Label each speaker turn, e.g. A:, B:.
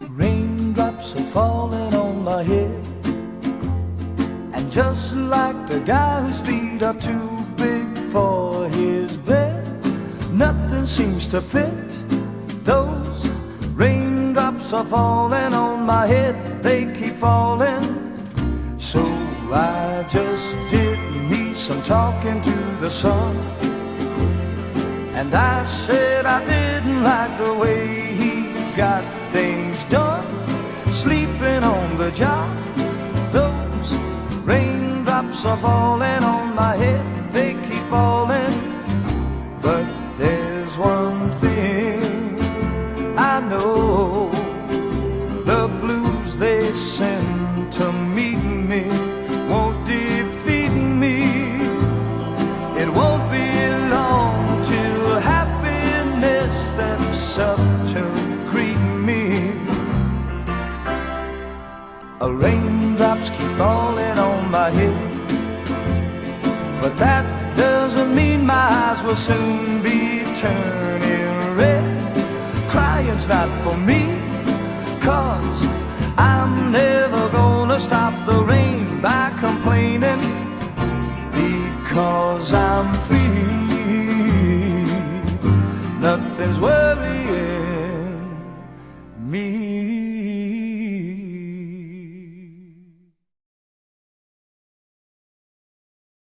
A: Raindrops are falling on my head, and just like the guy whose feet are too big for his bed, nothing seems to fit. Those raindrops are falling on my head, they keep falling. So I just did me some talking to the sun, and I said I didn't like the way he got things done, sleeping on the job. Those raindrops are falling on my head, they keep falling. But there's one thing I know, the blues they send to meet me won't defeat me. It won't be long till happiness steps up to greet me. Raindrops keep falling on my head, but that doesn't mean my eyes will soon be turning red. Crying's not for me, 'cause I'm never gonna stop the rain by complaining, because